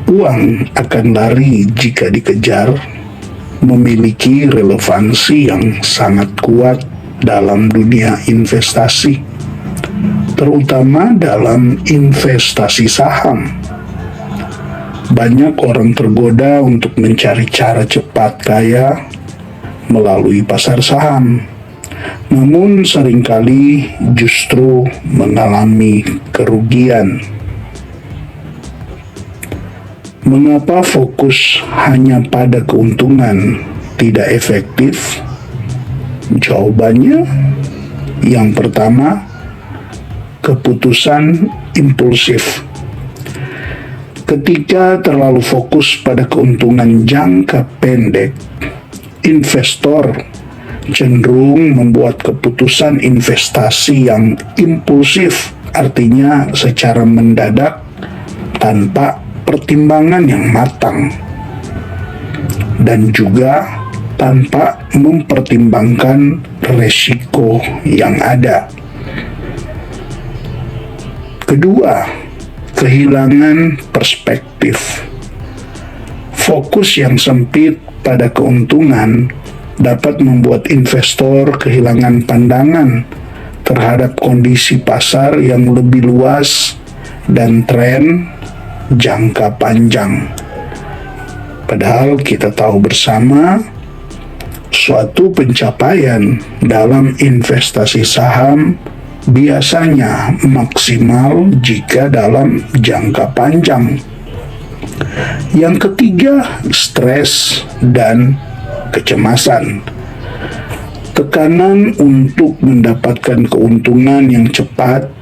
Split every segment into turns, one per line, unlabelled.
Uang akan lari jika dikejar, memiliki relevansi yang sangat kuat dalam dunia investasi, terutama dalam investasi saham. Banyak orang tergoda untuk mencari cara cepat kaya melalui pasar saham, namun seringkali justru mengalami kerugian. Mengapa fokus hanya pada keuntungan tidak efektif? Jawabannya, yang pertama, keputusan impulsif. Ketika terlalu fokus pada keuntungan jangka pendek, investor cenderung membuat keputusan investasi yang impulsif, artinya secara mendadak tanpa pertimbangan yang matang, dan juga tanpa mempertimbangkan resiko yang ada. Kedua, kehilangan perspektif. Fokus yang sempit pada keuntungan dapat membuat investor kehilangan pandangan terhadap kondisi pasar yang lebih luas dan tren jangka panjang. Padahal kita tahu bersama, suatu pencapaian dalam investasi saham biasanya maksimal jika dalam jangka panjang. Yang ketiga, stres dan kecemasan. Tekanan untuk mendapatkan keuntungan yang cepat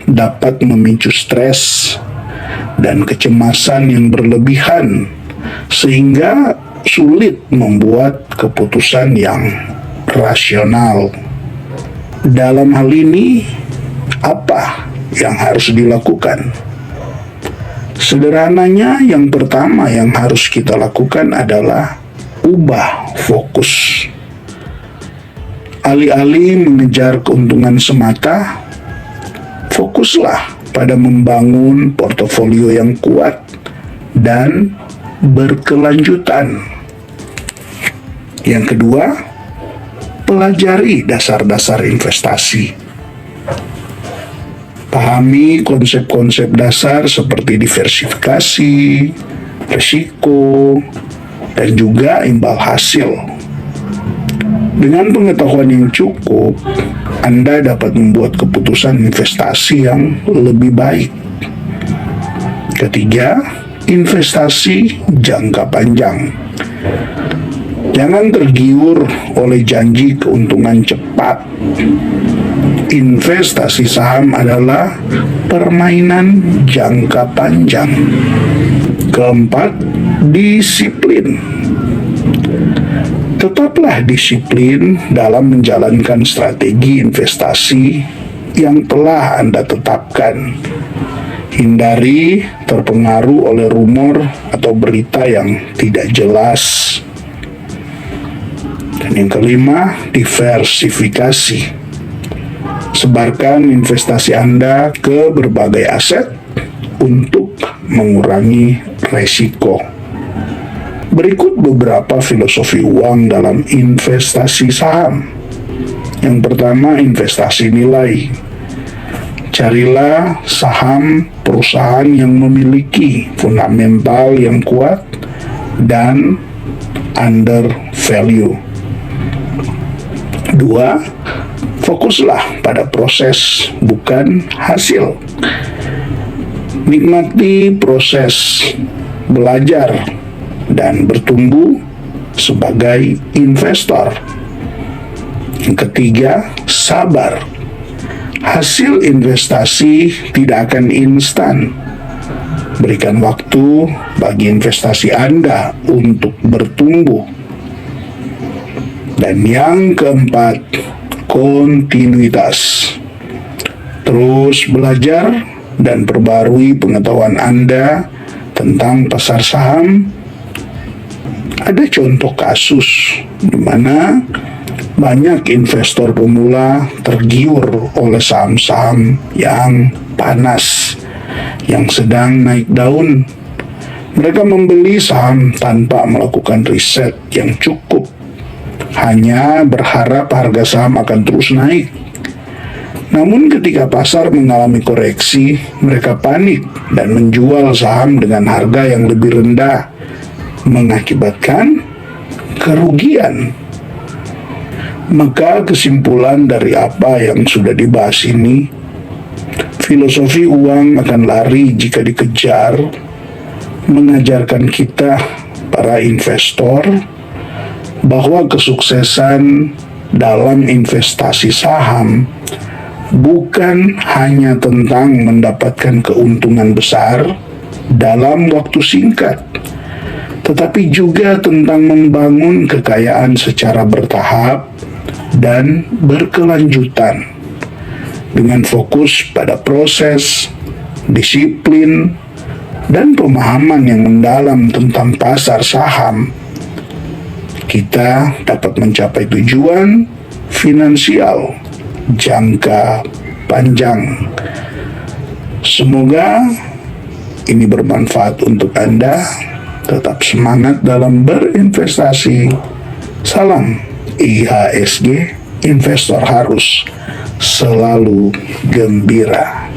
dapat memicu stres dan kecemasan yang berlebihan, sehingga sulit membuat keputusan yang rasional. Dalam hal ini, apa yang harus dilakukan? Sederhananya, yang pertama yang harus kita lakukan adalah ubah fokus. Alih-alih mengejar keuntungan semata, fokuslah pada membangun portofolio yang kuat dan berkelanjutan. Yang kedua, pelajari dasar-dasar investasi. Pahami konsep-konsep dasar seperti diversifikasi, risiko, dan juga imbal hasil. Dengan pengetahuan yang cukup, Anda dapat membuat keputusan investasi yang lebih baik. Ketiga, investasi jangka panjang. Jangan tergiur oleh janji keuntungan cepat. Investasi saham adalah permainan jangka panjang. Keempat, disiplin. Tetaplah disiplin dalam menjalankan strategi investasi yang telah Anda tetapkan. Hindari terpengaruh oleh rumor atau berita yang tidak jelas. Dan yang kelima, diversifikasi. Sebarkan investasi Anda ke berbagai aset untuk mengurangi resiko. Berikut beberapa filosofi uang dalam investasi saham. Yang pertama, investasi nilai. Carilah saham perusahaan yang memiliki fundamental yang kuat dan under value. Dua, fokuslah pada proses, bukan hasil. Nikmati proses belajar dan bertumbuh sebagai investor. Yang ketiga, sabar. Hasil investasi tidak akan instan. Berikan waktu bagi investasi Anda untuk bertumbuh. Dan yang keempat, kontinuitas. Terus belajar dan perbarui pengetahuan Anda tentang pasar saham. Ada contoh kasus di mana banyak investor pemula tergiur oleh saham-saham yang panas, yang sedang naik daun. Mereka membeli saham tanpa melakukan riset yang cukup, hanya berharap harga saham akan terus naik. Namun ketika pasar mengalami koreksi, mereka panik dan menjual saham dengan harga yang lebih rendah, mengakibatkan kerugian. Maka kesimpulan dari apa yang sudah dibahas ini, filosofi uang akan lari jika dikejar, mengajarkan kita para investor bahwa kesuksesan dalam investasi saham bukan hanya tentang mendapatkan keuntungan besar dalam waktu singkat, tetapi juga tentang membangun kekayaan secara bertahap dan berkelanjutan dengan fokus pada proses, disiplin, dan pemahaman yang mendalam tentang pasar saham. Kita dapat mencapai tujuan finansial jangka panjang. Semoga ini bermanfaat untuk Anda. Tetap semangat dalam berinvestasi. Salam IHSG, investor harus selalu gembira.